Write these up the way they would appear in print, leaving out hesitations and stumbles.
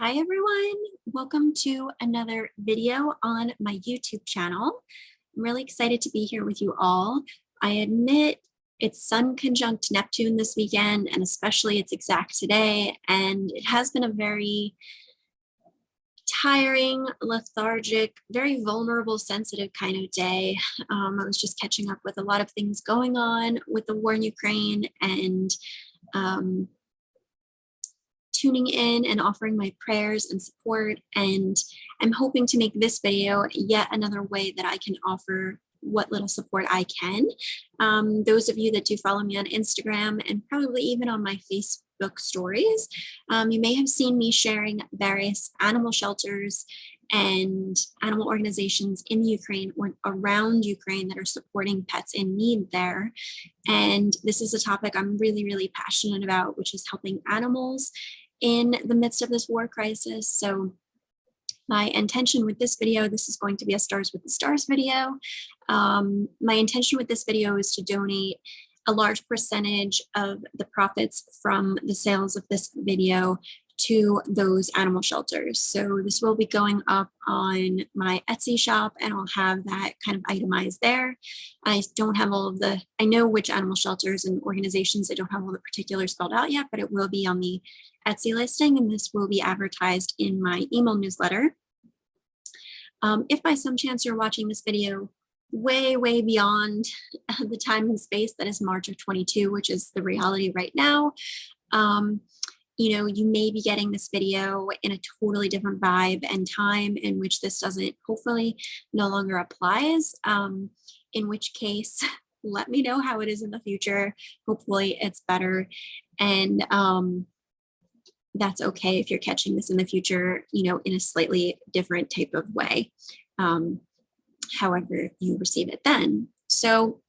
Hi everyone, welcome to another video on my YouTube channel. I'm really excited to be here with you all. I admit it's Sun conjunct Neptune this weekend, and especially its exact today, and it has been a very tiring, lethargic, very vulnerable, sensitive kind of day. I was just catching up with a lot of things going on with the war in Ukraine and tuning in and offering my prayers and support. And I'm hoping to make this video yet another way that I can offer what little support I can. Those of you that do follow me on Instagram and probably even on my Facebook stories, you may have seen me sharing various animal shelters and animal organizations in Ukraine or around Ukraine that are supporting pets in need there. And this is a topic I'm really, really passionate about, which is helping animals in the midst of this war crisis. So my intention with this video, this is going to be a Stars with the Stars video. My intention with this video is to donate a large percentage of the profits from the sales of this video to those animal shelters. So this will be going up on my Etsy shop, and I'll have that kind of itemized there. I don't have all of the, I know which animal shelters and organizations, I don't have all the particulars spelled out yet, but it will be on the Etsy listing, and this will be advertised in my email newsletter. If by some chance you're watching this video way beyond the time and space that is March of 22, which is the reality right now, you know, you may be getting this video in a totally different vibe and time in which this doesn't, hopefully no longer applies, in which case let me know how it is in the future. Hopefully it's better, and that's okay if you're catching this in the future, you know, in a slightly different type of way, however you receive it then. So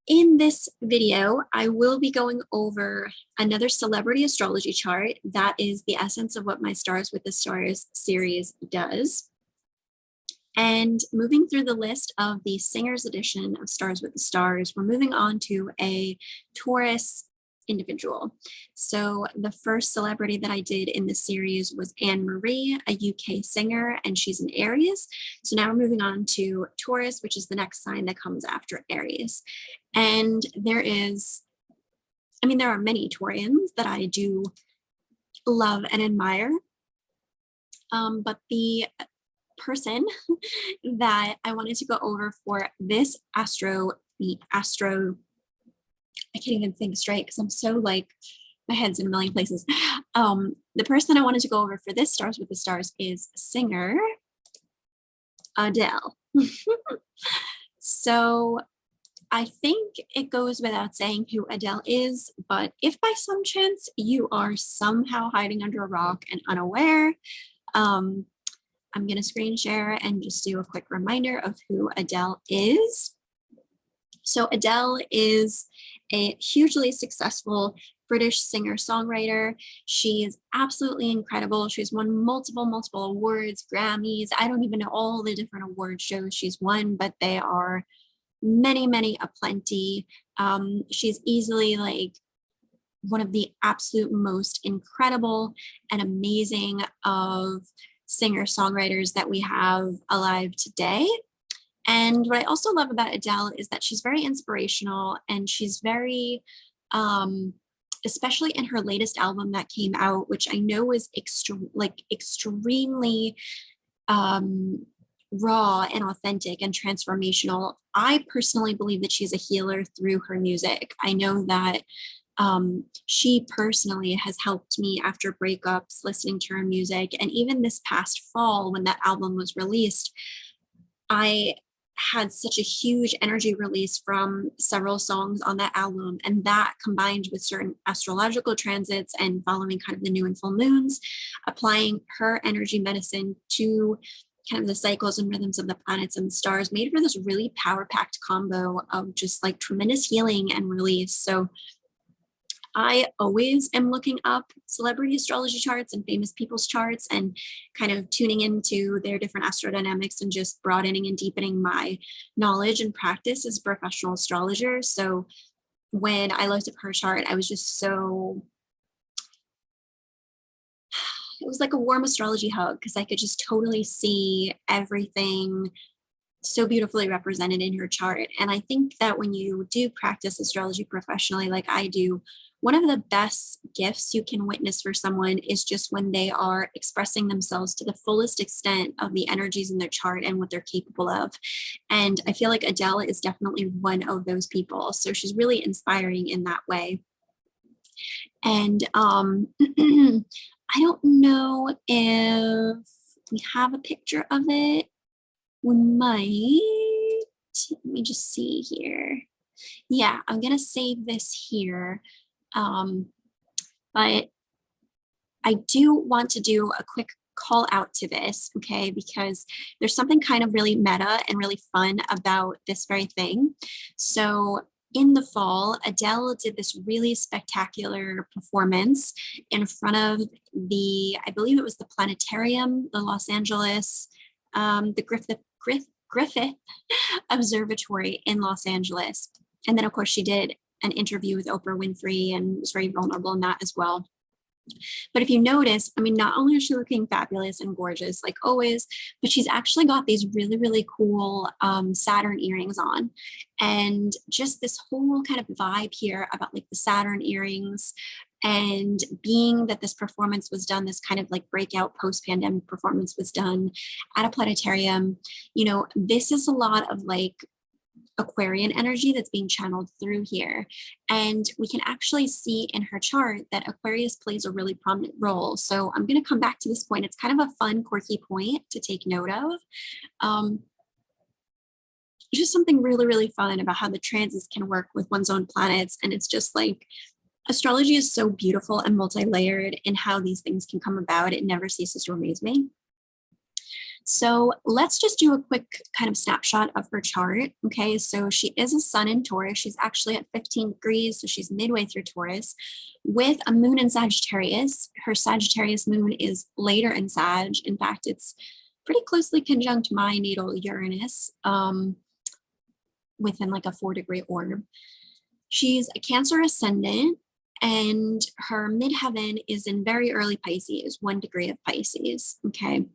in this video, I will be going over another celebrity astrology chart. That is the essence of what my Stars with the Stars series does. And moving through the list of the Singers edition of Stars with the Stars, we're moving on to a Taurus individual. So the first celebrity that I did in this series was Anne Marie, a UK singer, and she's an Aries. So now we're moving on to Taurus, which is the next sign that comes after Aries. And there are many Taurians that I do love and admire, but the person that I wanted to go over for this I can't even think straight because I'm so like, my head's in a million places. The person I wanted to go over for this Stars with the Stars is singer ADELE. So I think it goes without saying who ADELE is, but if by some chance you are somehow hiding under a rock and unaware, I'm going to screen share and just do a quick reminder of who ADELE is. So ADELE is a hugely successful British singer-songwriter. She is absolutely incredible. She's won multiple awards, Grammys. I don't even know all the different award shows she's won, but they are many aplenty. She's easily like one of the absolute most incredible and amazing of singer-songwriters that we have alive today. And what I also love about ADELE is that she's very inspirational, and she's very, especially in her latest album that came out, which I know is extremely raw and authentic and transformational. I personally believe that she's a healer through her music. I know that she personally has helped me after breakups listening to her music. And even this past fall, when that album was released, I had such a huge energy release from several songs on that album, and that combined with certain astrological transits and following kind of the new and full moons, applying her energy medicine to kind of the cycles and rhythms of the planets and the stars, made for this really power-packed combo of just like tremendous healing and release. So I always am looking up celebrity astrology charts and famous people's charts and kind of tuning into their different astrodynamics and just broadening and deepening my knowledge and practice as a professional astrologer. So when I looked up her chart, I was just so it was like a warm astrology hug because I could just totally see everything so beautifully represented in her chart. And I think that when you do practice astrology professionally, like I do, one of the best gifts you can witness for someone is just when they are expressing themselves to the fullest extent of the energies in their chart and what they're capable of. And I feel like Adele is definitely one of those people. So she's really inspiring in that way. And I don't know if we have a picture of it. We might. Let me just see here. Yeah, I'm gonna save this here. But I do want to do a quick call out to this, okay, because there's something kind of really meta and really fun about this very thing. So in the fall, Adele did this really spectacular performance in front of the, I believe it was the planetarium, the Los Angeles, the Griffith Observatory in Los Angeles. And then, of course, she did an interview with Oprah Winfrey and was very vulnerable in that as well. But if you notice, I mean, not only is she looking fabulous and gorgeous, like always, but she's actually got these really, really cool Saturn earrings on. And just this whole kind of vibe here about like the Saturn earrings, and being that this performance was done, this kind of like breakout post-pandemic performance was done at a planetarium, you know, this is a lot of like Aquarian energy that's being channeled through here. And we can actually see in her chart that Aquarius plays a really prominent role. So I'm going to come back to this point. It's kind of a fun, quirky point to take note of. Just something really, really fun about how the transits can work with one's own planets. And it's just like, astrology is so beautiful and multi-layered in how these things can come about. It never ceases to amaze me. So let's just do a quick kind of snapshot of her chart. Okay, so she is a sun in Taurus. She's actually at 15 degrees, so she's midway through Taurus with a moon in Sagittarius. Her Sagittarius moon is later in Sag. In fact, it's pretty closely conjunct my natal Uranus within like a 4-degree orb. She's a Cancer ascendant, and her midheaven is in very early Pisces, 1 degree of Pisces. Okay.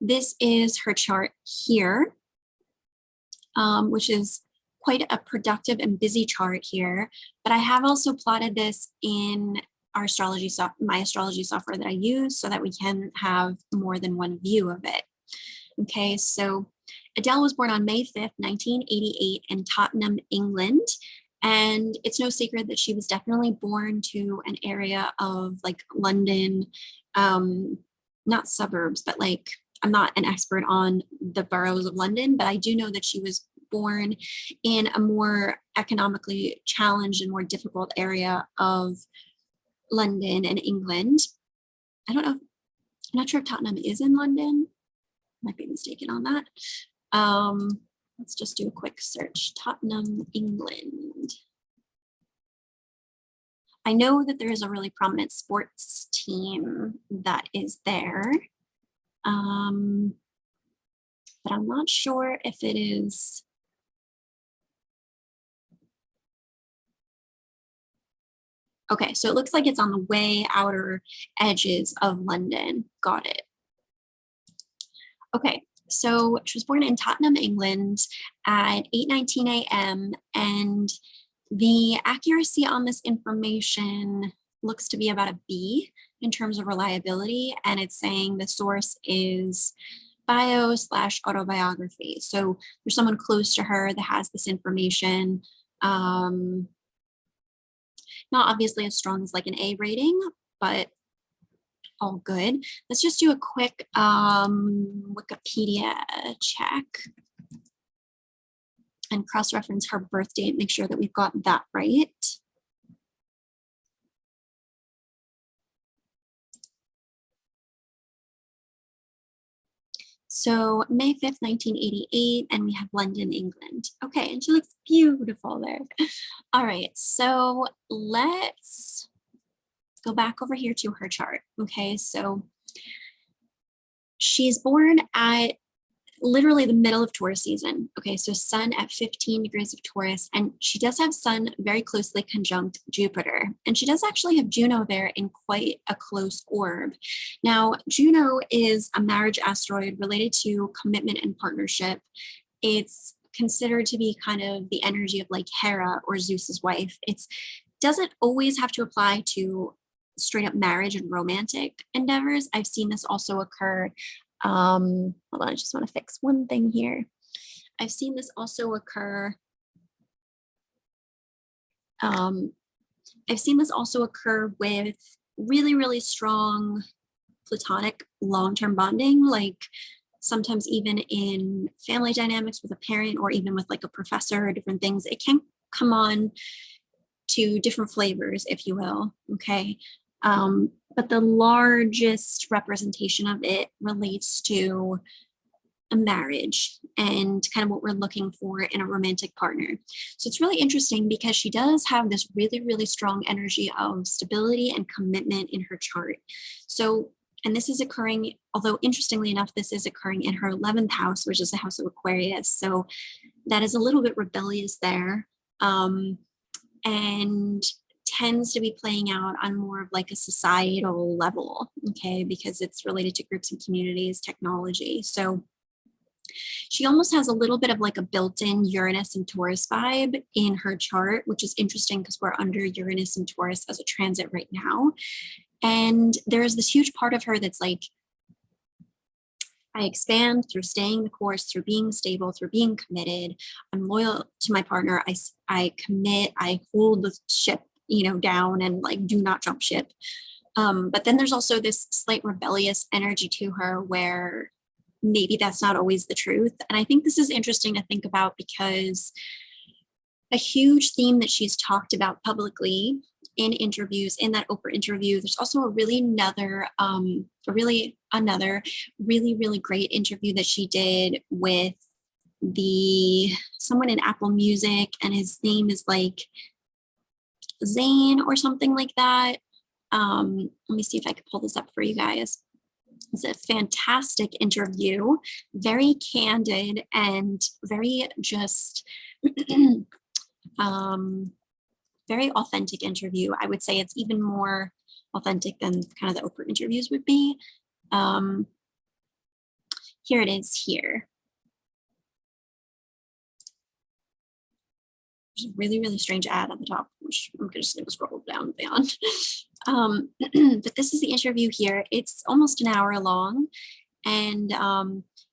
This is her chart here, which is quite a productive and busy chart here. But I have also plotted this in our astrology my astrology software that I use so that we can have more than one view of it. Okay, so Adele was born on May 5th, 1988 in Tottenham, England. And it's no secret that she was definitely born to an area of like London, not suburbs, but like, I'm not an expert on the boroughs of London, but I do know that she was born in a more economically challenged and more difficult area of London and England. I don't know, I'm not sure if Tottenham is in London. Might be mistaken on that. Let's just do a quick search. Tottenham, England. I know that there is a really prominent sports team that is there. But I'm not sure if it is. Okay, so it looks like it's on the way outer edges of London. Got it. Okay, so she was born in Tottenham, England at 8:19 a.m. and the accuracy on this information looks to be about a B in terms of reliability, and it's saying the source is bio/autobiography. So there's someone close to her that has this information. Not obviously as strong as like an A rating, but all good. Let's just do a quick Wikipedia check and cross-reference her birth date, make sure that we've got that right. So May 5th, 1988, and we have London, England. Okay, and she looks beautiful there. All right, so let's go back over here to her chart. Okay, so she's born at literally the middle of Taurus season. Okay, so Sun at 15 degrees of Taurus, and she does have Sun very closely conjunct Jupiter, and she does actually have Juno there in quite a close orb. Now, Juno is a marriage asteroid related to commitment and partnership. It's considered to be kind of the energy of like Hera or Zeus's wife. It doesn't always have to apply to straight up marriage and romantic endeavors. I've seen this also occur. Hold on, I just want to fix one thing here. I've seen this also occur. I've seen this also occur with really, really strong platonic long-term bonding, like sometimes even in family dynamics with a parent or even with like a professor or different things. It can come on to different flavors, if you will, okay? But the largest representation of it relates to a marriage and kind of what we're looking for in a romantic partner. So it's really interesting because she does have this really, really strong energy of stability and commitment in her chart. So, and this is occurring, although interestingly enough, this is occurring in her 11th house, which is the house of Aquarius. So that is a little bit rebellious there. And tends to be playing out on more of like a societal level, okay, because it's related to groups and communities, technology. So she almost has a little bit of like a built-in Uranus and Taurus vibe in her chart, which is interesting because we're under Uranus and Taurus as a transit right now. And there's this huge part of her that's like, I expand through staying the course, through being stable, through being committed. I'm loyal to my partner. I commit, I hold the ship, down and like do not jump ship. But then there's also this slight rebellious energy to her where maybe that's not always the truth. And I think this is interesting to think about because a huge theme that she's talked about publicly in interviews, in that Oprah interview, there's also a really really great interview that she did with someone in Apple Music, and his name is like Zane or something like that. Let me see if I could pull this up for you guys. It's a fantastic interview, very candid and very just very authentic interview. I would say it's even more authentic than kind of the Oprah interviews would be. Here it is here. There's a really, really strange ad at the top, which I'm just going to scroll down beyond. But this is the interview here. It's almost an hour long, and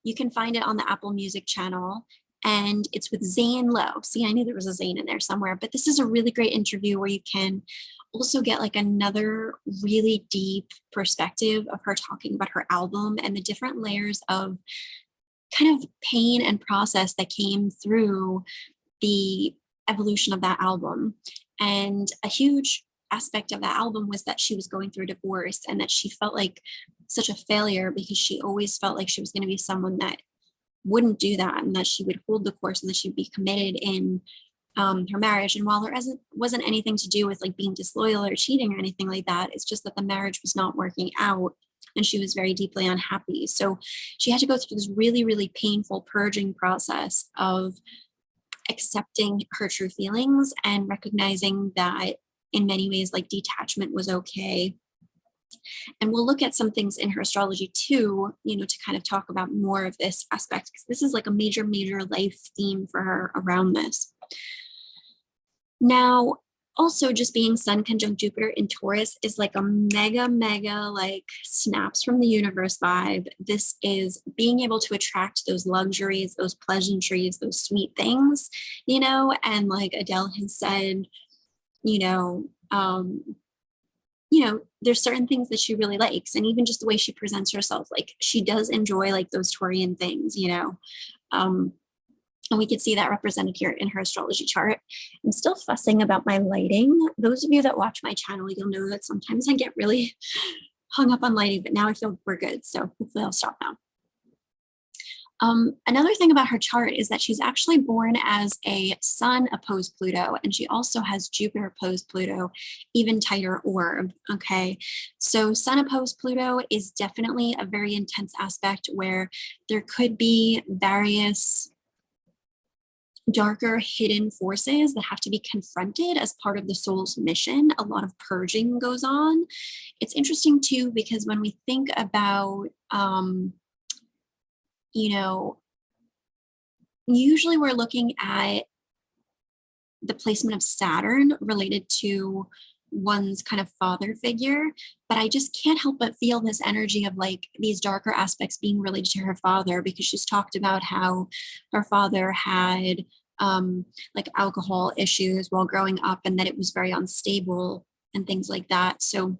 you can find it on the Apple Music channel. And it's with Zane Lowe. See, I knew there was a Zane in there somewhere, but this is a really great interview where you can also get like another really deep perspective of her talking about her album and the different layers of kind of pain and process that came through the evolution of that album. And a huge aspect of that album was that she was going through a divorce and that she felt like such a failure because she always felt like she was going to be someone that wouldn't do that and that she would hold the course and that she'd be committed in her marriage. And while there wasn't anything to do with like being disloyal or cheating or anything like that, it's just that the marriage was not working out and she was very deeply unhappy. So she had to go through this really, really painful purging process of accepting her true feelings and recognizing that in many ways, like detachment was okay. And we'll look at some things in her astrology too, to kind of talk about more of this aspect, because this is like a major, major life theme for her around this. Now, also just being Sun conjunct Jupiter in Taurus is like a mega, mega like snaps from the universe vibe. This is being able to attract those luxuries, those pleasantries, those sweet things, and like Adele has said, there's certain things that she really likes, and even just the way she presents herself, like she does enjoy like those Taurian things, and we can see that represented here in her astrology chart. I'm still fussing about my lighting. Those of you that watch my channel, you'll know that sometimes I get really hung up on lighting, but now I feel we're good. So hopefully I'll stop now. Another thing about her chart is that she's actually born as a Sun opposed Pluto, and she also has Jupiter opposed Pluto, even tighter orb. Okay, so Sun opposed Pluto is definitely a very intense aspect where there could be various darker hidden forces that have to be confronted as part of the soul's mission. A lot of purging goes on. It's interesting too, because when we think about, you know, usually we're looking at the placement of Saturn related to one's kind of father figure, but I just can't help but feel this energy of like these darker aspects being related to her father, because she's talked about how her father had like alcohol issues while growing up and that it was very unstable and things like that. So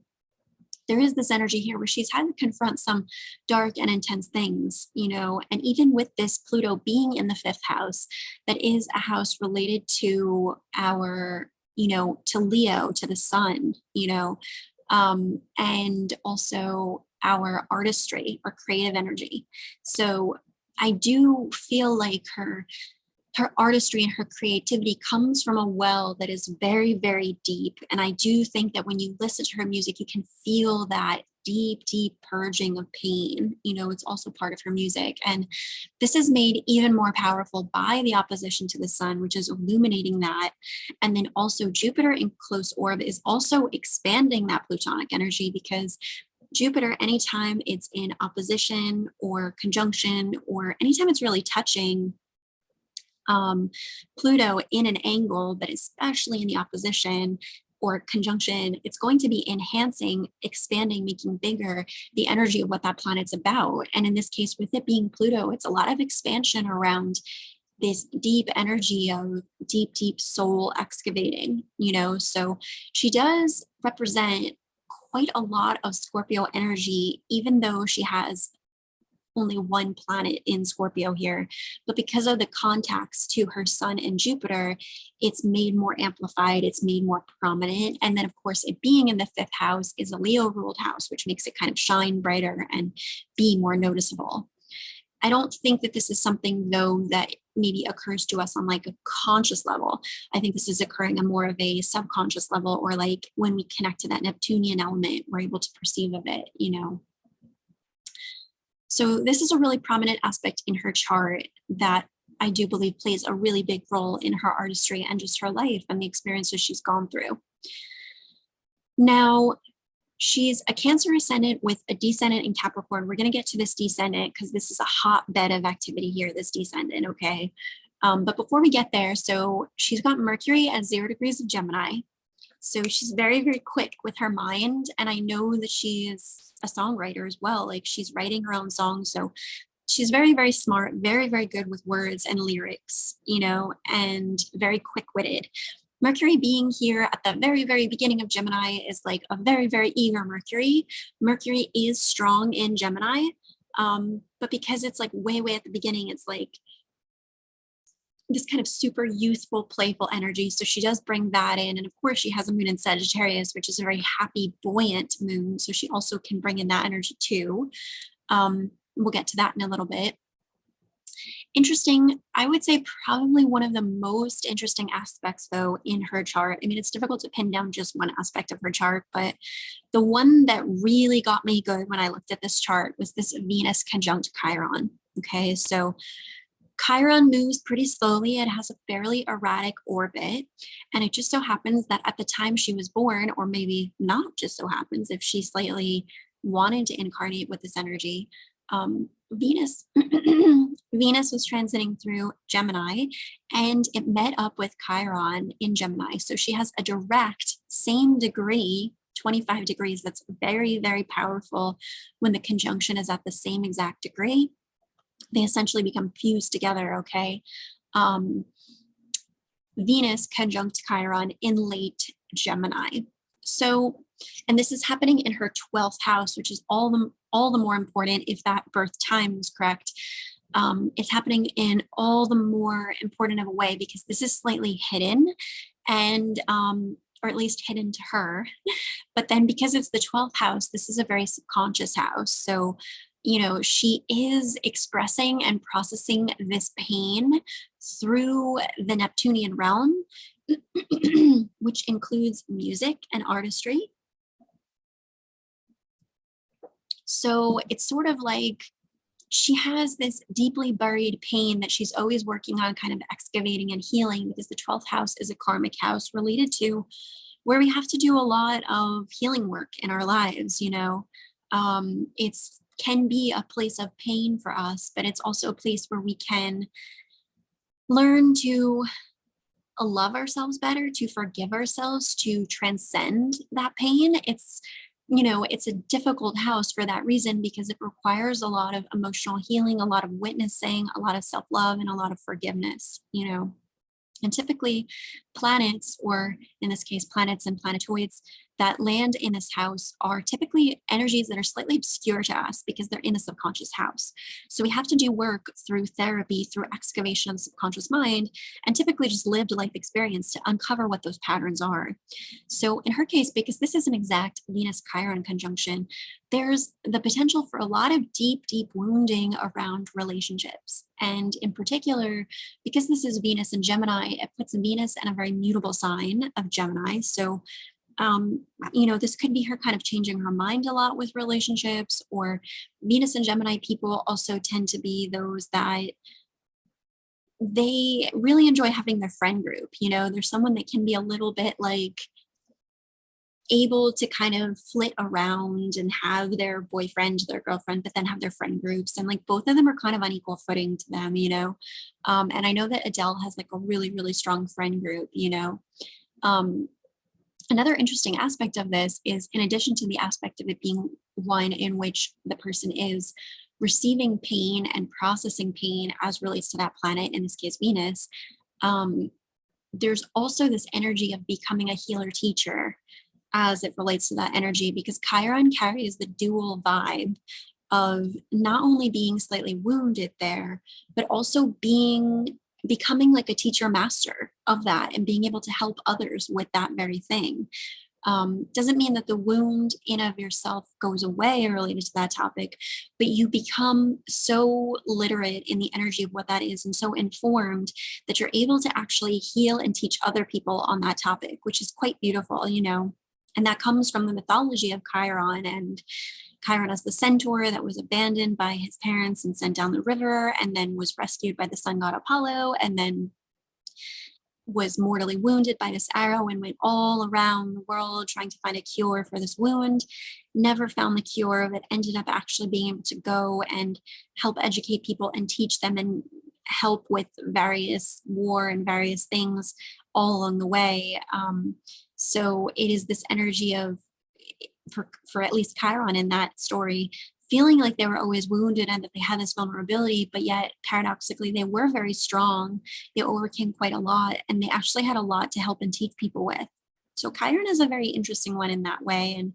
there is this energy here where she's had to confront some dark and intense things, you know, and even with this Pluto being in the fifth house, that is a house related to our, you know, to Leo, to the sun, you know, and also our artistry or creative energy. So I do feel like her artistry and her creativity comes from a well that is very, very deep. And I do think that when you listen to her music, you can feel that deep, deep purging of pain. You know, it's also part of her music. And this is made even more powerful by the opposition to the sun, which is illuminating that. And then also Jupiter in close orb is also expanding that Plutonic energy, because Jupiter, anytime it's in opposition or conjunction, or anytime it's really touching Pluto in an angle, but especially in the opposition or conjunction, it's going to be enhancing, expanding, making bigger the energy of what that planet's about. And in this case, with it being Pluto, it's a lot of expansion around this deep energy of deep, deep soul excavating, you know. So she does represent quite a lot of Scorpio energy, even though she has only one planet in Scorpio here, but because of the contacts to her sun and Jupiter, it's made more amplified, it's made more prominent. And then of course, it being in the fifth house is a Leo ruled house, which makes it kind of shine brighter and be more noticeable. I don't think that this is something though that maybe occurs to us on like a conscious level. I think this is occurring on more of a subconscious level, or like when we connect to that Neptunian element, we're able to perceive of it, you know. So this is a really prominent aspect in her chart that I do believe plays a really big role in her artistry and just her life and the experiences she's gone through. Now, she's a Cancer ascendant with a descendant in Capricorn. We're going to get to this descendant because this is a hotbed of activity here, this descendant, okay? But before we get there, so she's got Mercury at 0 degrees of Gemini. So she's very, very quick with her mind. And I know that she is a songwriter as well. Like she's writing her own songs. So she's very, very smart, very, very good with words and lyrics, you know, and very quick witted. Mercury being here at the very, very beginning of Gemini is like a very, very eager Mercury. Mercury is strong in Gemini. But because it's like way, way at the beginning, it's like this kind of super youthful, playful energy. So she does bring that in. And of course, she has a moon in Sagittarius, which is a very happy, buoyant moon. So she also can bring in that energy too. We'll get to that in a little bit. Interesting, I would say probably one of the most interesting aspects though in her chart. I mean, it's difficult to pin down just one aspect of her chart, but the one that really got me good when I looked at this chart was this Venus conjunct Chiron. Okay, so Chiron moves pretty slowly. It has a fairly erratic orbit. And it just so happens that at the time she was born, or maybe not just so happens if she slightly wanted to incarnate with this energy, Venus Venus was transiting through Gemini and it met up with Chiron in Gemini. So she has a direct same degree, 25 degrees. That's very, very powerful when the conjunction is at the same exact degree. They essentially become fused together, okay? Venus conjunct Chiron in late Gemini. So, and this is happening in her 12th house, which is all the more important if that birth time was correct. It's happening in all the more important of a way because this is slightly hidden and, or at least hidden to her. But then because it's the 12th house, this is a very subconscious house. So she is expressing and processing this pain through the Neptunian realm, which includes music and artistry. So it's sort of like she has this deeply buried pain that she's always working on kind of excavating and healing, because the 12th house is a karmic house related to where we have to do a lot of healing work in our lives. It's can be a place of pain for us, but it's also a place where we can learn to love ourselves better, to forgive ourselves, to transcend that pain. It's a difficult house for that reason, because it requires a lot of emotional healing, a lot of witnessing, a lot of self-love, and a lot of forgiveness. And typically planets, or in this case, planets and planetoids that land in this house are typically energies that are slightly obscure to us because they're in the subconscious house. So we have to do work through therapy, through excavation of the subconscious mind, and typically just lived life experience to uncover what those patterns are. So in her case, because this is an exact Venus Chiron conjunction, there's the potential for a lot of deep, deep wounding around relationships. And in particular, because this is Venus in Gemini, it puts Venus in a very mutable sign of Gemini. So, this could be her kind of changing her mind a lot with relationships, or Venus and Gemini people also tend to be those that they really enjoy having their friend group. There's someone that can be a little bit like able to kind of flit around and have their boyfriend, their girlfriend, but then have their friend groups. And like both of them are kind of on equal footing to them. And I know that ADELE has like a really, really strong friend group. Um, Another interesting aspect of this is, in addition to the aspect of it being one in which the person is receiving pain and processing pain as relates to that planet, in this case, Venus, there's also this energy of becoming a healer teacher as it relates to that energy, because Chiron carries the dual vibe of not only being slightly wounded there, but also becoming like a teacher master of that and being able to help others with that very thing. Doesn't mean that the wound in of yourself goes away related to that topic, but you become so literate in the energy of what that is and so informed that you're able to actually heal and teach other people on that topic, which is quite beautiful. And that comes from the mythology of Chiron, and Chiron as the centaur that was abandoned by his parents and sent down the river, and then was rescued by the sun god Apollo, and then was mortally wounded by this arrow and went all around the world trying to find a cure for this wound. Never found the cure, but ended up actually being able to go and help educate people and teach them and help with various war and various things all along the way. So it is this energy of, for at least Chiron in that story, feeling like they were always wounded and that they had this vulnerability, but yet paradoxically, they were very strong. They overcame quite a lot, and they actually had a lot to help and teach people with. So Chiron is a very interesting one in that way. And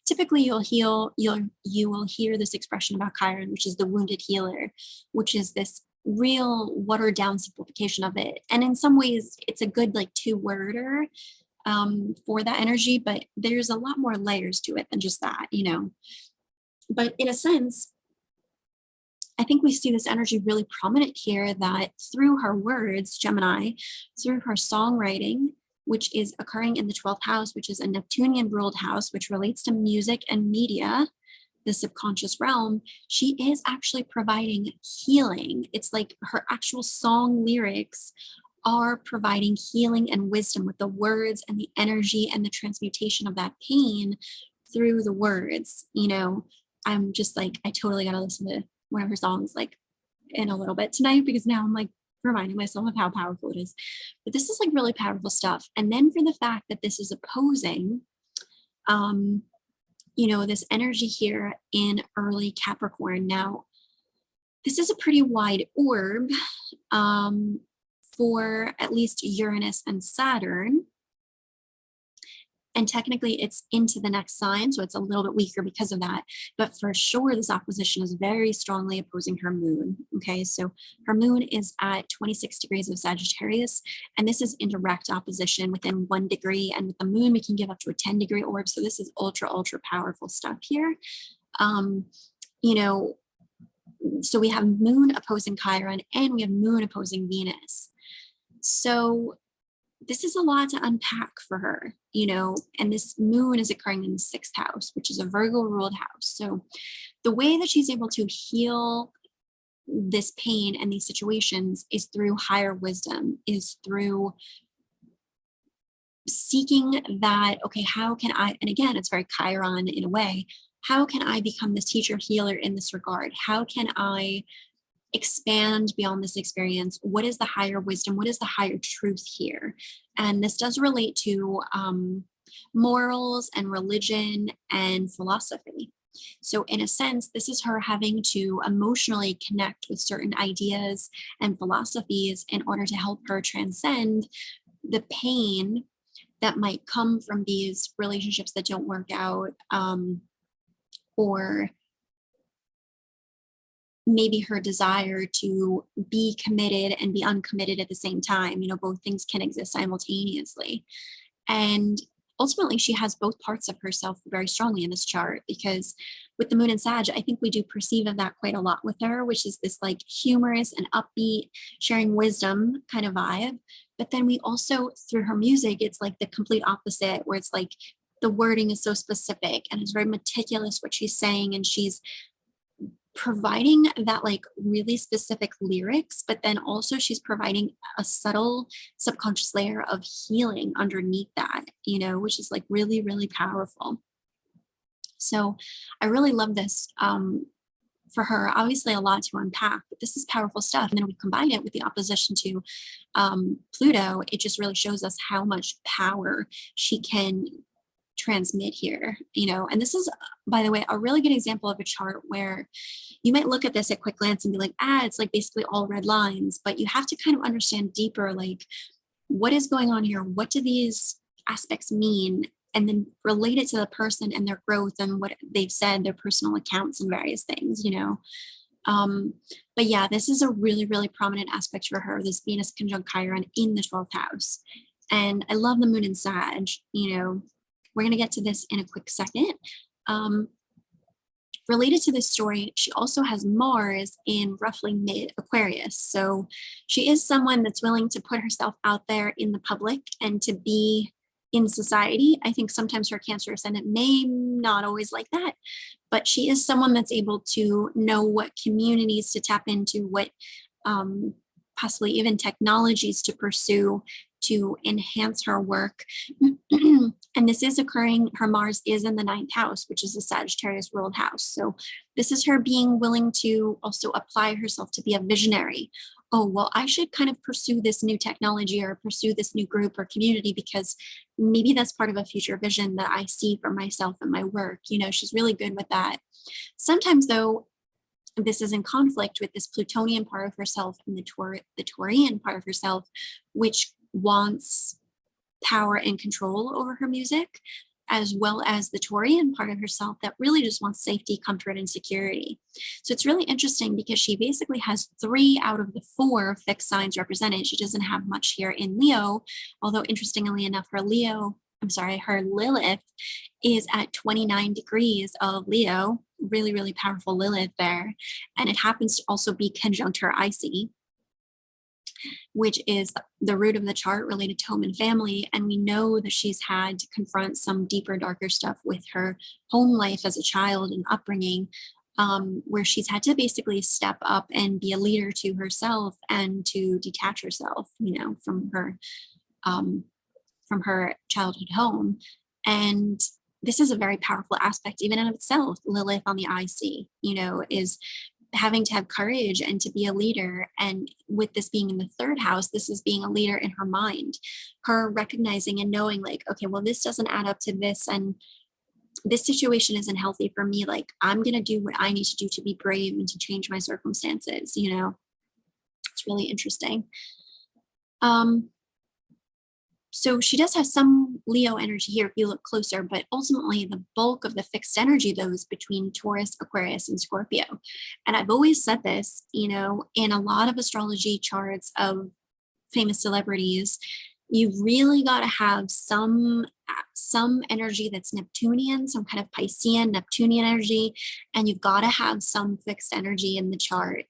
typically you will hear this expression about Chiron, which is the wounded healer, which is this real watered down simplification of it. And in some ways it's a good like two-worder for that energy, but there's a lot more layers to it than just that. But in a sense, I think we see this energy really prominent here, that through her words, Gemini, through her songwriting, which is occurring in the 12th house, which is a Neptunian ruled house, which relates to music and media, the subconscious realm, she is actually providing healing. It's like her actual song lyrics are providing healing and wisdom with the words and the energy and the transmutation of that pain through the words. I'm just like, I totally got to listen to one of her songs like in a little bit tonight, because now I'm like reminding myself of how powerful it is. But this is like really powerful stuff. And then for the fact that this is opposing, this energy here in early Capricorn. Now, this is a pretty wide orb for at least Uranus and Saturn. And technically it's into the next sign, so it's a little bit weaker because of that. But for sure, this opposition is very strongly opposing her moon. Okay, so her moon is at 26 degrees of Sagittarius, and this is in direct opposition within 1 degree. And with the moon, we can give up to a 10-degree orb. So this is ultra, ultra powerful stuff here. So we have moon opposing Chiron and we have moon opposing Venus. So this is a lot to unpack for her, and this moon is occurring in the 6th house, which is a Virgo ruled house. So the way that she's able to heal this pain and these situations is through higher wisdom, is through seeking that, okay, how can I, and again, it's very Chiron in a way, how can I become this teacher healer in this regard? How can I expand beyond this experience? What is the higher wisdom? What is the higher truth here? And this does relate to morals and religion and philosophy. So in a sense, this is her having to emotionally connect with certain ideas and philosophies in order to help her transcend the pain that might come from these relationships that don't work out, or maybe her desire to be committed and be uncommitted at the same time. Both things can exist simultaneously. And ultimately, she has both parts of herself very strongly in this chart, because with the moon in Sag, I think we do perceive of that quite a lot with her, which is this like humorous and upbeat, sharing wisdom kind of vibe. But then we also, through her music, it's like the complete opposite, where it's like the wording is so specific and it's very meticulous what she's saying, and she's providing that like really specific lyrics, but then also she's providing a subtle subconscious layer of healing underneath that, which is like really, really powerful. So I really love this for her. Obviously a lot to unpack, but this is powerful stuff. And then we combine it with the opposition to Pluto. It just really shows us how much power she can transmit here, and this is, by the way, a really good example of a chart where you might look at this at quick glance and be like, it's like basically all red lines, but you have to kind of understand deeper, like what is going on here? What do these aspects mean? And then relate it to the person and their growth and what they've said, their personal accounts and various things, but yeah, this is a really, really prominent aspect for her, this Venus conjunct Chiron in the 12th house. And I love the moon in Sag. We're going to get to this in a quick second. Related to this story, she also has Mars in roughly mid Aquarius. So she is someone that's willing to put herself out there in the public and to be in society. I think sometimes her Cancer ascendant may not always like that, but she is someone that's able to know what communities to tap into, what possibly even technologies to pursue to enhance her work. And this is occurring, her Mars is in the 9th house, which is a Sagittarius ruled house. So this is her being willing to also apply herself to be a visionary. Oh, well, I should kind of pursue this new technology or pursue this new group or community because maybe that's part of a future vision that I see for myself and my work. She's really good with that. Sometimes though, this is in conflict with this Plutonian part of herself and the Taurian part of herself, which wants power and control over her music, as well as the Taurian part of herself that really just wants safety, comfort, and security. So it's really interesting because she basically has 3 out of the 4 fixed signs represented. She doesn't have much here in Leo, although interestingly enough, her Lilith is at 29 degrees of Leo, really, really powerful Lilith there. And it happens to also be conjunct her IC, which is the root of the chart related to home and family. And we know that she's had to confront some deeper, darker stuff with her home life as a child and upbringing, where she's had to basically step up and be a leader to herself and to detach herself, from her childhood home. And this is a very powerful aspect even in itself. Lilith on the IC, is having to have courage and to be a leader. And with this being in the 3rd house, this is being a leader in her mind, her recognizing and knowing like, okay, well, this doesn't add up to this. And this situation isn't healthy for me. Like, I'm going to do what I need to do to be brave and to change my circumstances. It's really interesting. So she does have some Leo energy here if you look closer, but ultimately the bulk of the fixed energy, though, is between Taurus, Aquarius, and Scorpio. And I've always said this, in a lot of astrology charts of famous celebrities, You've really got to have some energy that's Neptunian, some kind of Piscean, Neptunian energy, and you've got to have some fixed energy in the chart.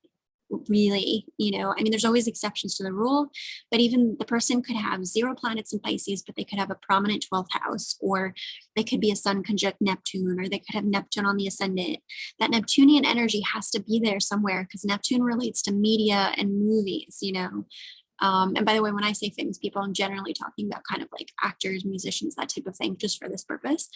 Really, I mean, there's always exceptions to the rule, but even the person could have 0 planets in Pisces, but they could have a prominent 12th house, or they could be a sun conjunct Neptune, or they could have Neptune on the ascendant. That Neptunian energy has to be there somewhere, because Neptune relates to media and movies, and by the way, when I say famous people, I'm generally talking about kind of like actors, musicians, that type of thing, just for this purpose.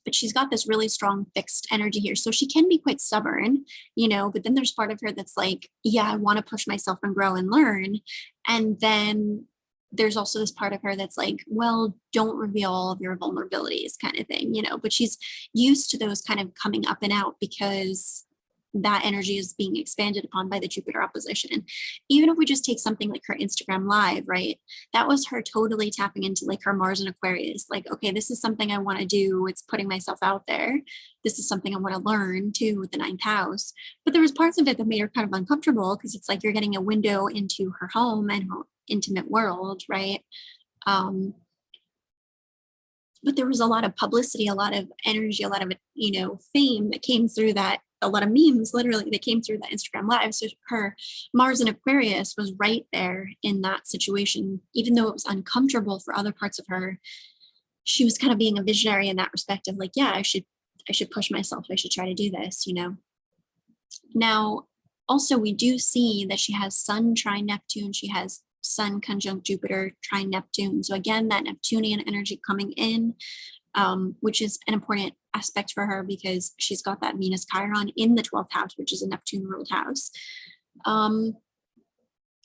But she's got this really strong fixed energy here. So she can be quite stubborn, but then there's part of her that's like, yeah, I want to push myself and grow and learn. And then there's also this part of her that's like, well, don't reveal all of your vulnerabilities kind of thing, but she's used to those kind of coming up and out because that energy is being expanded upon by the Jupiter opposition. Even if we just take something like her Instagram live, right? That was her totally tapping into like her Mars and Aquarius. Like, okay, this is something I want to do. It's putting myself out there. This is something I want to learn too with the 9th house. But there was parts of it that made her kind of uncomfortable, because it's like you're getting a window into her home and her intimate world, right? But there was a lot of publicity, a lot of energy, a lot of, fame that came through that, a lot of memes literally that came through that Instagram live. So her Mars and Aquarius was right there in that situation. Even though it was uncomfortable for other parts of her, she was kind of being a visionary in that respect of like, yeah, I should push myself. I should try to do this, Now, also we do see that she has Sun trine Neptune. She has Sun conjunct Jupiter trine Neptune. So again, that Neptunian energy coming in, which is an important aspect for her because she's got that Venus Chiron in the 12th house, which is a Neptune ruled house.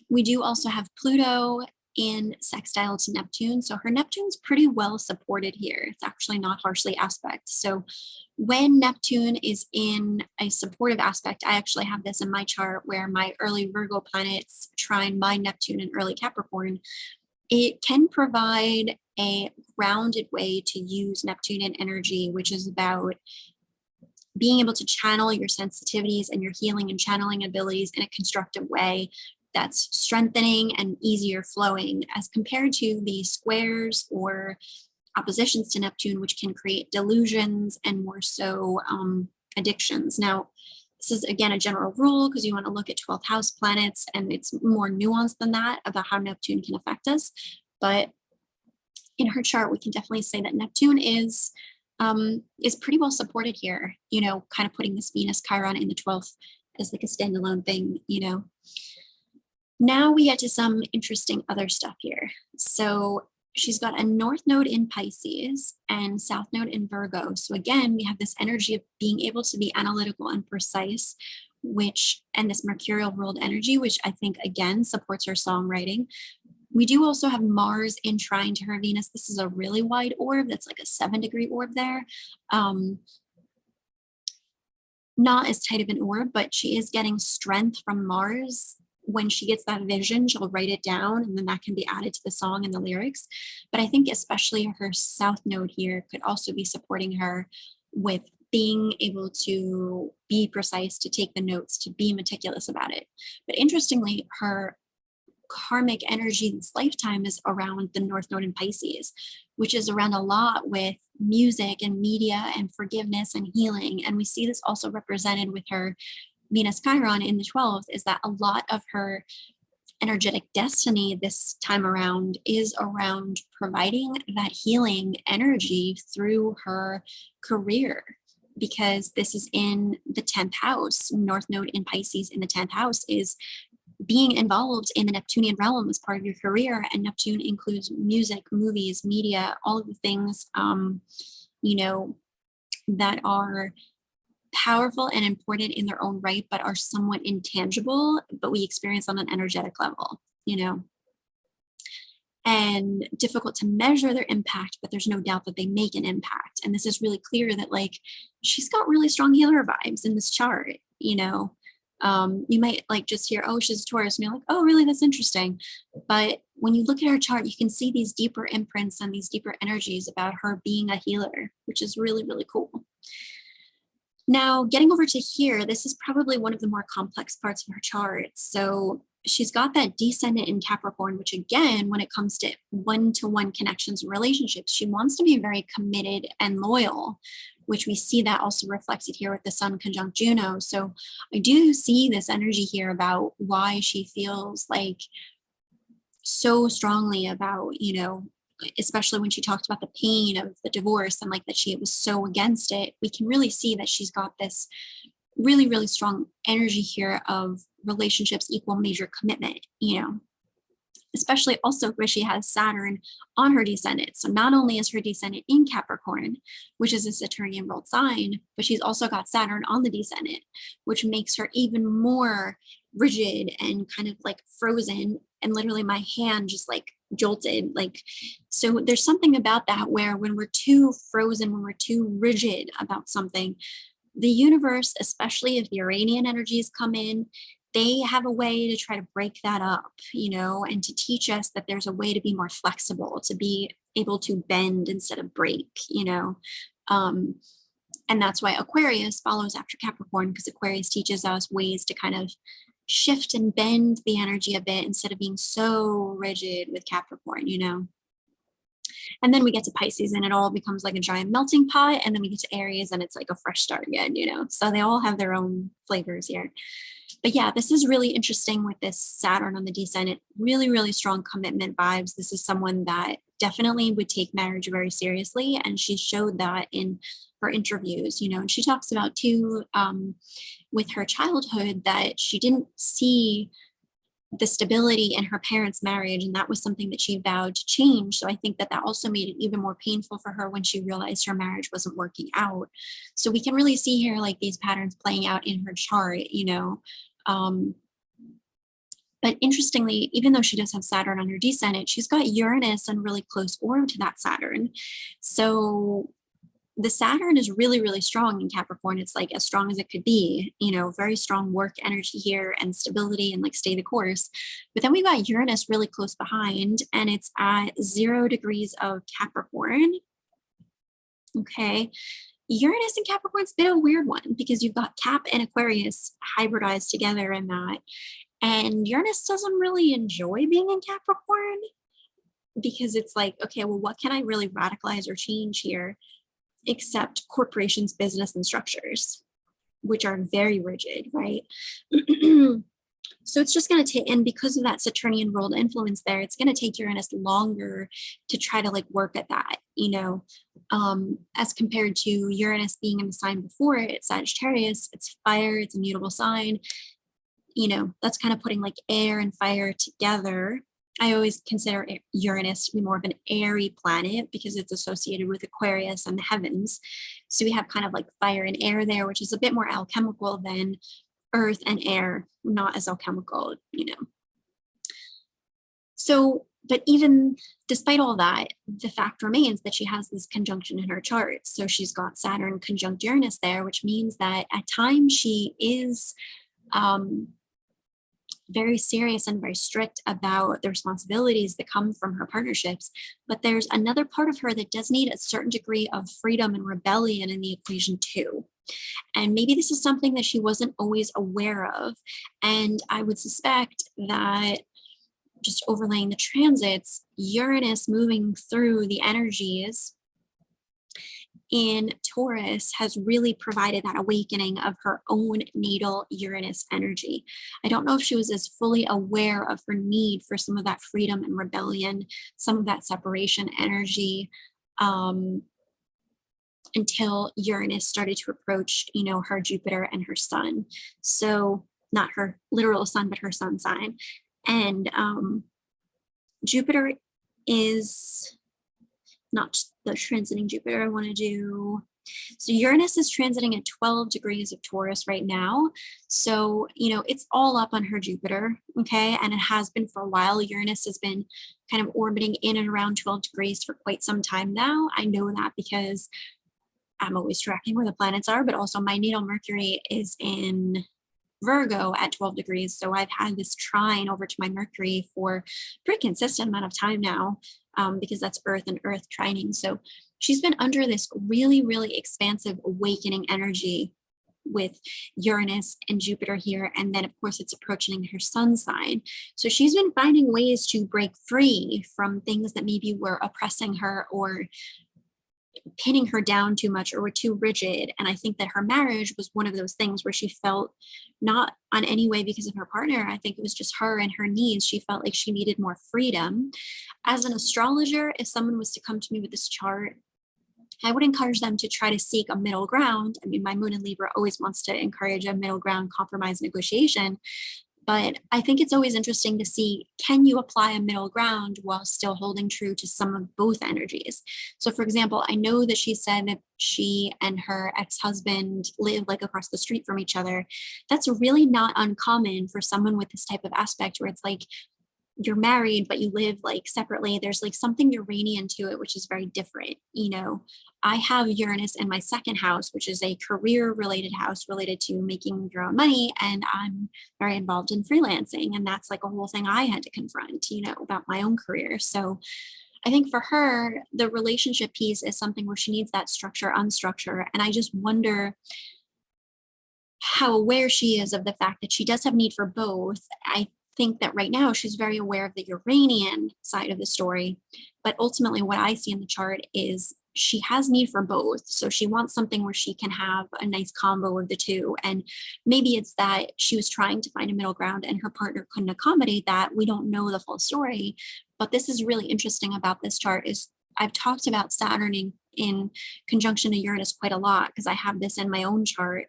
We do also have Pluto in sextile to Neptune. So her Neptune's pretty well supported here. It's actually not harshly aspect. So when Neptune is in a supportive aspect, I actually have this in my chart where my early Virgo planets trine my Neptune in early Capricorn. It can provide a grounded way to use Neptunian energy, which is about being able to channel your sensitivities and your healing and channeling abilities in a constructive way that's strengthening and easier flowing, as compared to the squares or oppositions to Neptune, which can create delusions and more so addictions. Now, this is again a general rule because you want to look at 12th house planets, and it's more nuanced than that about how Neptune can affect us. But in her chart, we can definitely say that Neptune is pretty well supported here, kind of putting this Venus Chiron in the 12th as like a standalone thing, Now we get to some interesting other stuff here. So she's got a North node in Pisces and South node in Virgo. So again, we have this energy of being able to be analytical and precise, and this Mercurial ruled energy, which I think again supports her songwriting. We do also have Mars in trine to her Venus. This is a really wide orb. That's like a 7-degree orb there. Not as tight of an orb, but she is getting strength from Mars. When she gets that vision, she'll write it down, and then that can be added to the song and the lyrics. But I think especially her South node here could also be supporting her with being able to be precise, to take the notes, to be meticulous about it. But interestingly, her karmic energy this lifetime is around the North node in Pisces, which is around a lot with music and media and forgiveness and healing. And we see this also represented with her Venus Chiron in the 12th, is that a lot of her energetic destiny this time around is around providing that healing energy through her career, because this is in the 10th house. North node in Pisces in the 10th house is being involved in the Neptunian realm as part of your career, and Neptune includes music, movies, media, all of the things that are powerful and important in their own right, but are somewhat intangible, but we experience on an energetic level, and difficult to measure their impact, but there's no doubt that they make an impact. And this is really clear that like she's got really strong healer vibes in this chart. You might like just hear, oh, she's a Taurus, and you're like, oh, really, that's interesting. But when you look at her chart, you can see these deeper imprints and these deeper energies about her being a healer, which is really, really cool. Now, getting over to here, this is probably one of the more complex parts of her chart. So she's got that descendant in Capricorn, which again, when it comes to one-to-one connections and relationships, she wants to be very committed and loyal, which we see that also reflected here with the Sun conjunct Juno. So I do see this energy here about why she feels like so strongly about, especially when she talked about the pain of the divorce and like that she was so against it. We can really see that she's got this really, really strong energy here of relationships equal major commitment, especially also where she has Saturn on her descendant. So not only is her descendant in Capricorn, which is a Saturnian ruled sign, but she's also got Saturn on the descendant, which makes her even more rigid and kind of like frozen. And literally my hand just like jolted. Like, so there's something about that where when we're too frozen, when we're too rigid about something, the universe, especially if the Uranian energies come in, they have a way to try to break that up, and to teach us that there's a way to be more flexible, to be able to bend instead of break, and that's why Aquarius follows after Capricorn, because Aquarius teaches us ways to kind of shift and bend the energy a bit instead of being so rigid with Capricorn, And then we get to Pisces and it all becomes like a giant melting pot. And then we get to Aries and it's like a fresh start again, So they all have their own flavors here. But yeah, this is really interesting with this Saturn on the descendant, really, really strong commitment vibes. This is someone that definitely would take marriage very seriously. And she showed that in her interviews, and she talks about too, with her childhood, that she didn't see the stability in her parents' marriage, and that was something that she vowed to change. So I think that also made it even more painful for her when she realized her marriage wasn't working out. So we can really see here like these patterns playing out in her chart, but interestingly, even though she does have Saturn on her descendant, she's got Uranus and really close orb to that Saturn. So the Saturn is really, really strong in Capricorn. It's like as strong as it could be, very strong work energy here and stability and like stay the course. But then we got Uranus really close behind and it's at 0 degrees of Capricorn. Okay. Uranus and Capricorn's a bit of a weird one because you've got Cap and Aquarius hybridized together in that. And Uranus doesn't really enjoy being in Capricorn because it's like, okay, well, what can I really radicalize or change here? Except corporations, business, and structures, which are very rigid, right? So it's just going to take, and because of that Saturnian ruled influence there, it's going to take Uranus longer to try to like work at that, as compared to Uranus being in the sign before it, it's Sagittarius, it's fire, it's a mutable sign, that's kind of putting like air and fire together. I always consider Uranus to be more of an airy planet because it's associated with Aquarius and the heavens. So we have kind of like fire and air there, which is a bit more alchemical than earth and air, not as alchemical, So, but even despite all that, the fact remains that she has this conjunction in her chart. So she's got Saturn conjunct Uranus there, which means that at times she is very serious and very strict about the responsibilities that come from her partnerships. But there's another part of her that does need a certain degree of freedom and rebellion in the equation too. And maybe this is something that she wasn't always aware of. And I would suspect that just overlaying the transits, Uranus moving through the energies in Taurus has really provided that awakening of her own natal Uranus energy. I don't know if she was as fully aware of her need for some of that freedom and rebellion, some of that separation energy, until Uranus started to approach, her Jupiter and her sun. So not her literal sun, but her sun sign. And Jupiter is not the transiting Jupiter I want to do. So Uranus is transiting at 12 degrees of Taurus right now. So, it's all up on her Jupiter, okay? And it has been for a while. Uranus has been kind of orbiting in and around 12 degrees for quite some time now. I know that because I'm always tracking where the planets are, but also my natal Mercury is in Virgo at 12 degrees. So I've had this trine over to my Mercury for a pretty consistent amount of time now, because that's Earth and Earth trining. So she's been under this really, really expansive awakening energy with Uranus and Jupiter here. And then, of course, it's approaching her sun sign. So she's been finding ways to break free from things that maybe were oppressing her or pinning her down too much or were too rigid. And I think that her marriage was one of those things where she felt not on any way because of her partner. I think it was just her and her needs. She felt like she needed more freedom. As an astrologer, if someone was to come to me with this chart, I would encourage them to try to seek a middle ground. I mean, my moon in Libra always wants to encourage a middle ground, compromise, negotiation. But I think it's always interesting to see, can you apply a middle ground while still holding true to some of both energies? So for example, I know that she said that she and her ex-husband live like across the street from each other. That's really not uncommon for someone with this type of aspect where it's like, you're married, but you live like separately. There's like something Uranian to it, which is very different. You know, I have Uranus in my second house, which is a career related house related to making your own money. And I'm very involved in freelancing. And that's like a whole thing I had to confront, you know, about my own career. So I think for her, the relationship piece is something where she needs that structure, unstructure. And I just wonder how aware she is of the fact that she does have need for both. I think that right now she's very aware of the Uranian side of the story, but ultimately what I see in the chart is she has need for both. So she wants something where she can have a nice combo of the two. And maybe it's that she was trying to find a middle ground and her partner couldn't accommodate that. We don't know the full story, but this is really interesting about this chart is I've talked about Saturn in conjunction to Uranus quite a lot because I have this in my own chart.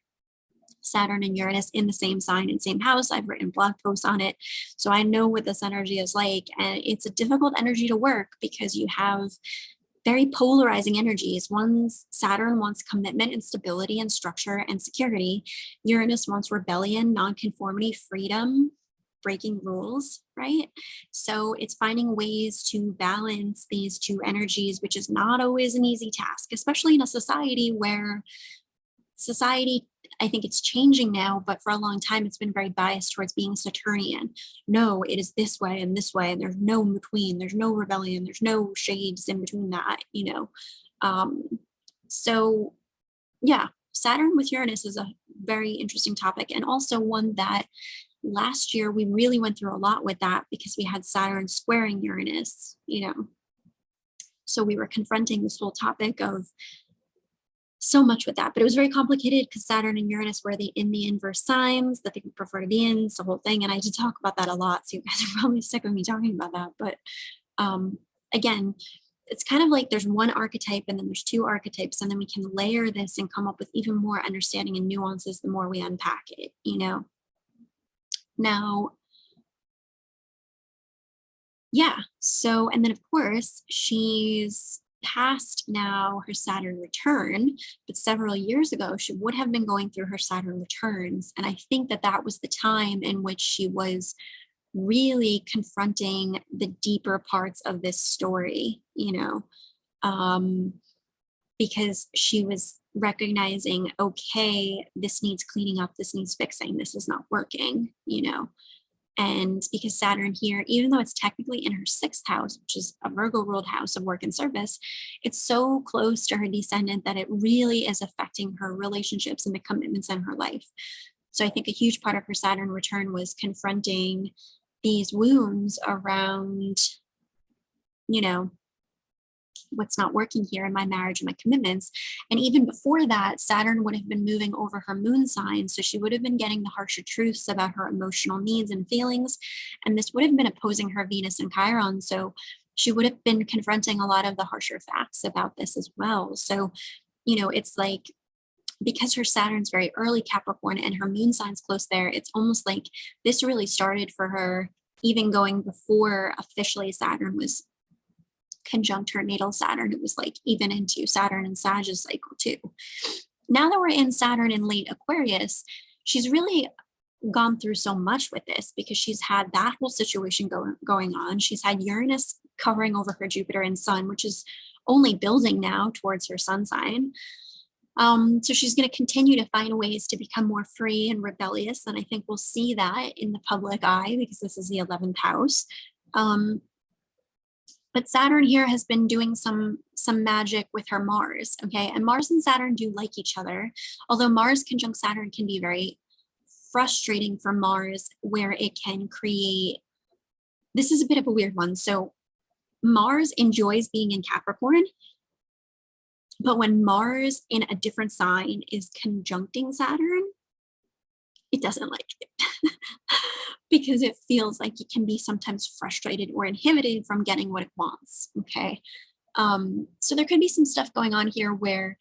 Saturn and Uranus in the same sign and same house. I've written blog posts on it. So I know what this energy is like. And it's a difficult energy to work because you have very polarizing energies. Saturn wants commitment and stability and structure and security. Uranus wants rebellion, nonconformity, freedom, breaking rules, right? So it's finding ways to balance these two energies, which is not always an easy task, especially in a society where I think it's changing now, but for a long time, it's been very biased towards being Saturnian. No, it is this way, and there's no in between, there's no rebellion, there's no shades in between that, you know? So yeah, Saturn with Uranus is a very interesting topic, and also one that last year we really went through a lot with that because we had Saturn squaring Uranus, you know? So we were confronting this whole topic of so much with that, but it was very complicated because Saturn and Uranus were in the inverse signs that they prefer to be in. It's the whole thing, and I did talk about that a lot, so you guys are probably sick of me talking about that. But again, it's kind of like there's one archetype and then there's two archetypes, and then we can layer this and come up with even more understanding and nuances the more we unpack it, you know. Now, yeah, so, and then of course she's past now her Saturn return, but several years ago, she would have been going through her Saturn returns. And I think that that was the time in which she was really confronting the deeper parts of this story, you know, because she was recognizing, okay, this needs cleaning up, this needs fixing, this is not working, you know. And because Saturn here, even though it's technically in her sixth house, which is a Virgo ruled house of work and service, it's so close to her descendant that it really is affecting her relationships and the commitments in her life. So I think a huge part of her Saturn return was confronting these wounds around, you know, what's not working here in my marriage and my commitments. And even before that, Saturn would have been moving over her moon sign. So she would have been getting the harsher truths about her emotional needs and feelings. And this would have been opposing her Venus and Chiron. So she would have been confronting a lot of the harsher facts about this as well. So, you know, it's like, because her Saturn's very early Capricorn and her moon sign's close there, it's almost like this really started for her even going before officially Saturn was conjunct her natal Saturn. It was like even into Saturn and Sagittarius cycle too. Now that we're in Saturn in late Aquarius, she's really gone through so much with this because she's had that whole situation going on. She's had Uranus covering over her Jupiter and Sun, which is only building now towards her sun sign. So she's going to continue to find ways to become more free and rebellious. And I think we'll see that in the public eye because this is the 11th house. But Saturn here has been doing some magic with her Mars, okay? And Mars and Saturn do like each other, although Mars conjunct Saturn can be very frustrating for Mars, where it can create, this is a bit of a weird one. So Mars enjoys being in Capricorn, but when Mars in a different sign is conjuncting Saturn, it doesn't like it because it feels like it can be sometimes frustrated or inhibited from getting what it wants, okay? So there could be some stuff going on here where,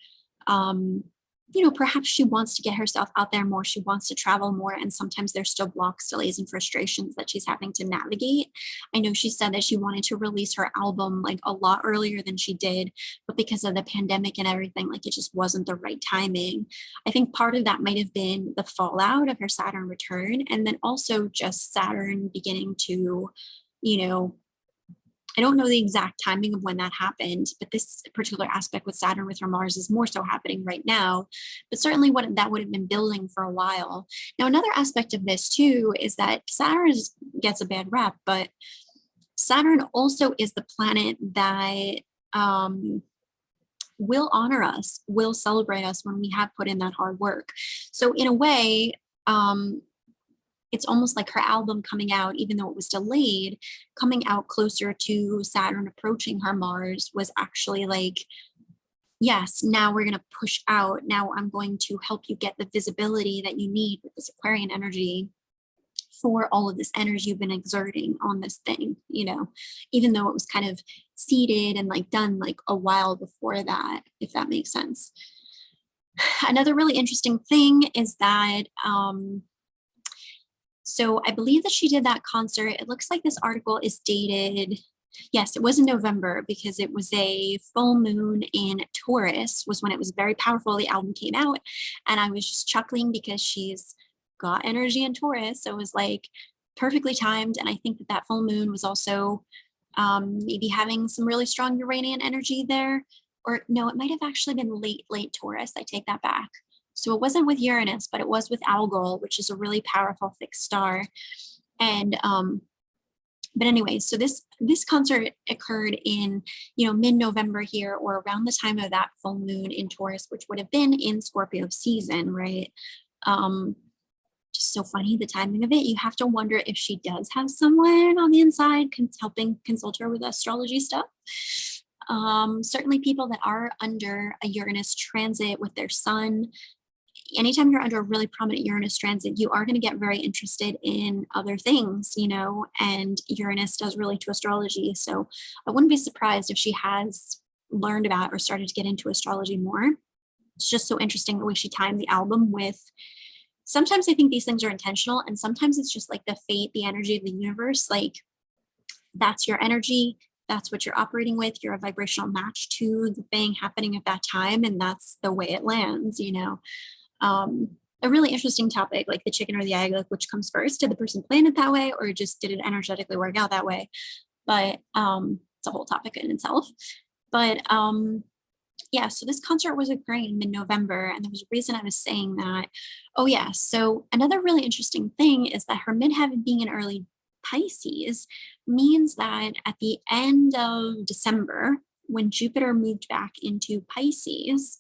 you know, perhaps she wants to get herself out there more. She wants to travel more. And sometimes there's still blocks, delays, and frustrations that she's having to navigate. I know she said that she wanted to release her album like a lot earlier than she did, but because of the pandemic and everything, like it just wasn't the right timing. I think part of that might have been the fallout of her Saturn return. And then also just Saturn beginning to, you know, I don't know the exact timing of when that happened, but this particular aspect with Saturn with her Mars is more so happening right now, but certainly what that would have been building for a while. Now, another aspect of this too is that Saturn gets a bad rep, but Saturn also is the planet that will honor us, will celebrate us when we have put in that hard work. So in a way, it's almost like her album coming out, even though it was delayed, coming out closer to Saturn approaching her Mars was actually like, yes, now we're going to push out. Now I'm going to help you get the visibility that you need with this Aquarian energy for all of this energy you've been exerting on this thing, you know, even though it was kind of seeded and like done like a while before that, if that makes sense. Another really interesting thing is that, so I believe that she did that concert. It looks like this article is dated, yes, it was in November because it was a full moon in Taurus was when it was very powerful. The album came out and I was just chuckling because she's got energy in Taurus. So it was like perfectly timed. And I think that that full moon was also maybe having some really strong Uranian energy there. Or no, it might have actually been late Taurus. I take that back. So it wasn't with Uranus, but it was with ADELE, which is a really powerful fixed star. And but anyway, so this concert occurred in, you know, mid-November here, or around the time of that full moon in Taurus, which would have been in Scorpio season, right? Just so funny, the timing of it. You have to wonder if she does have someone on the inside helping consult her with astrology stuff. Certainly people that are under a Uranus transit with their sun, anytime you're under a really prominent Uranus transit, you are going to get very interested in other things, you know, and Uranus does relate to astrology. So I wouldn't be surprised if she has learned about or started to get into astrology more. It's just so interesting the way she timed the album with, sometimes I think these things are intentional and sometimes it's just like the fate, the energy of the universe. Like that's your energy. That's what you're operating with. You're a vibrational match to the thing happening at that time. And that's the way it lands, you know. A really interesting topic, like the chicken or the egg, like which comes first. Did the person plan it that way or just did it energetically work out that way? But it's a whole topic in itself. But yeah, so this concert was occurring in mid-November, and there was a reason I was saying that. Oh yeah, so another really interesting thing is that her midheaven being in early Pisces means that at the end of December, when Jupiter moved back into Pisces,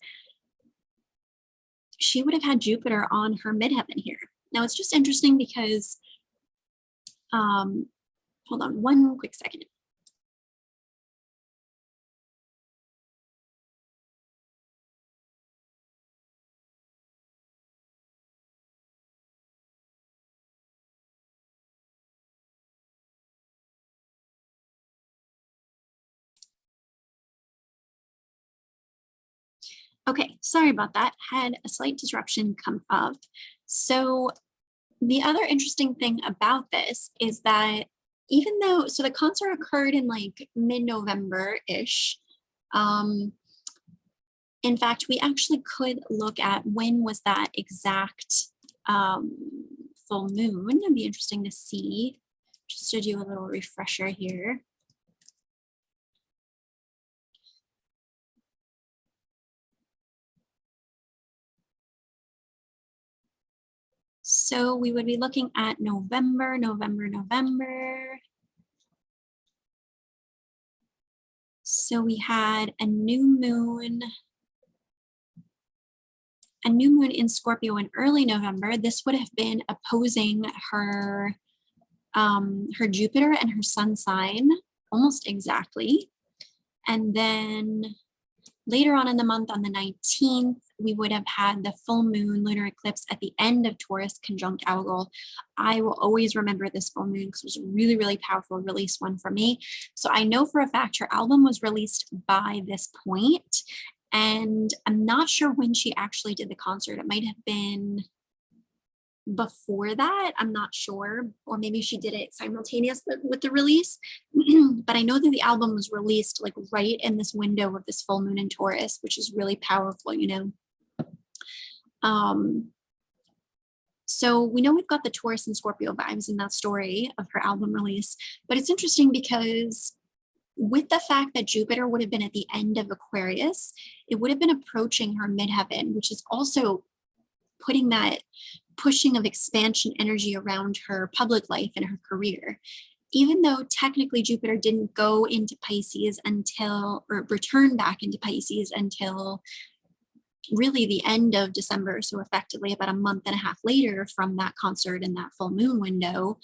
she would have had Jupiter on her midheaven here. Now it's just interesting because, hold on one quick second. Okay, sorry about that. Had a slight disruption come up. So the other interesting thing about this is that even though, so the concert occurred in like mid-November-ish, in fact, we actually could look at when was that exact full moon. It'd be interesting to see, just to do a little refresher here. So we would be looking at November. So we had a new moon in Scorpio in early November. This would have been opposing her Jupiter and her sun sign almost exactly. And then later on in the month, on the 19th, we would have had the full moon lunar eclipse at the end of Taurus conjunct Algol. I will always remember this full moon because it was a really, really powerful release one for me. So I know for a fact her album was released by this point, and I'm not sure when she actually did the concert. It might have been before that, I'm not sure, or maybe she did it simultaneous with the release. But I know that the album was released like right in this window of this full moon in Taurus, which is really powerful, you know. So we know we've got the Taurus and Scorpio vibes in that story of her album release, but it's interesting because with the fact that Jupiter would have been at the end of Aquarius, it would have been approaching her midheaven, which is also putting that pushing of expansion energy around her public life and her career. Even though technically Jupiter didn't go into Pisces until, or return back into Pisces until really the end of December, so effectively about a month and a half later from that concert and that full moon window,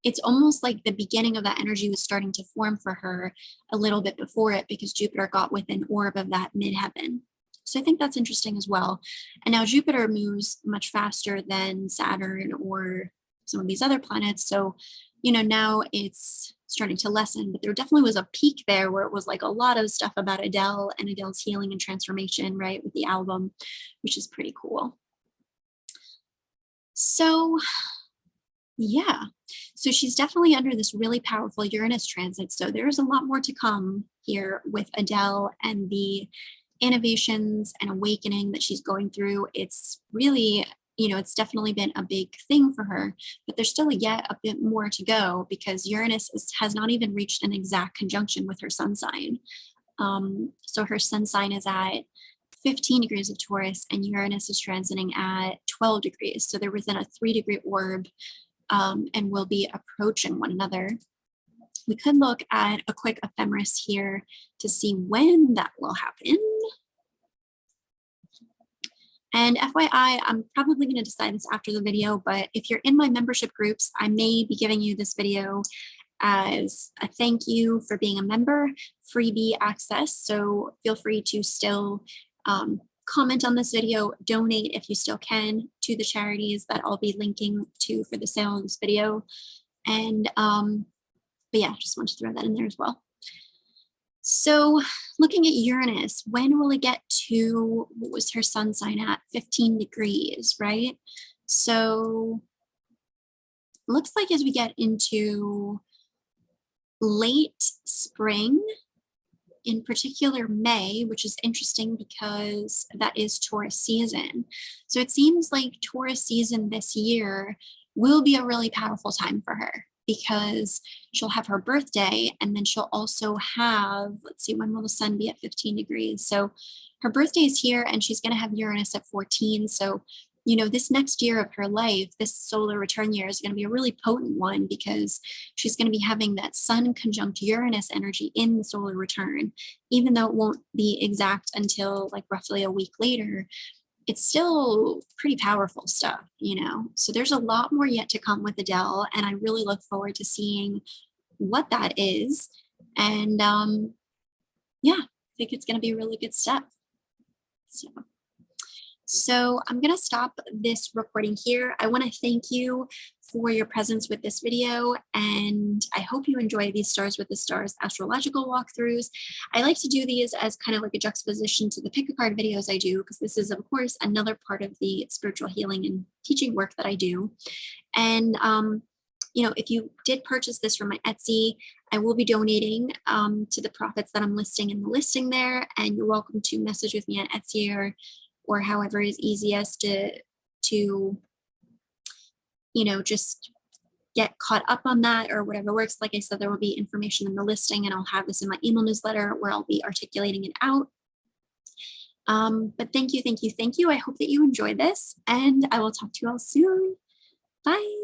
it's almost like the beginning of that energy was starting to form for her a little bit before it, because Jupiter got within orb of that midheaven. So I think that's interesting as well. And now Jupiter moves much faster than Saturn or some of these other planets. So, you know, now it's starting to lessen, but there definitely was a peak there where it was like a lot of stuff about Adele and Adele's healing and transformation, right, with the album, which is pretty cool. So yeah, so she's definitely under this really powerful Uranus transit. So there's a lot more to come here with Adele and the innovations and awakening that she's going through. It's really, you know, it's definitely been a big thing for her, but there's still yet a bit more to go because Uranus has not even reached an exact conjunction with her sun sign. So her sun sign is at 15 degrees of Taurus and Uranus is transiting at 12 degrees. So they're within a 3-degree orb and will be approaching one another. We could look at a quick ephemeris here to see when that will happen. And FYI, I'm probably going to decide this after the video, but if you're in my membership groups, I may be giving you this video as a thank you for being a member, freebie access. So feel free to still comment on this video, donate if you still can to the charities that I'll be linking to for the sale of this video. And but yeah, just want to throw that in there as well. So looking at Uranus, when will it get to, what was her sun sign at? 15 degrees, right? So looks like as we get into late spring, in particular May, which is interesting because that is Taurus season. So it seems like Taurus season this year will be a really powerful time for her, because she'll have her birthday and then she'll also have, let's see, when will the sun be at 15 degrees? So her birthday is here and she's going to have Uranus at 14. So, you know, this next year of her life, this solar return year is going to be a really potent one because she's going to be having that sun conjunct Uranus energy in the solar return, even though it won't be exact until like roughly a week later. It's still pretty powerful stuff, you know? So there's a lot more yet to come with Adele, and I really look forward to seeing what that is. And yeah, I think it's going to be a really good step. So I'm going to stop this recording here. I want to thank you for your presence with this video, and I hope you enjoy these Stars with the Stars astrological walkthroughs. I like to do these as kind of like a juxtaposition to the pick a card videos I do, because this is of course another part of the spiritual healing and teaching work that I do. And you know, if you did purchase this from my Etsy, I will be donating to the profits that I'm listing in the listing there, and you're welcome to message with me on Etsy or however is easiest to you know, just get caught up on that or whatever works. Like I said, there will be information in the listing, and I'll have this in my email newsletter where I'll be articulating it out. But thank you, thank you, thank you. I hope that you enjoyed this, and I will talk to you all soon. Bye.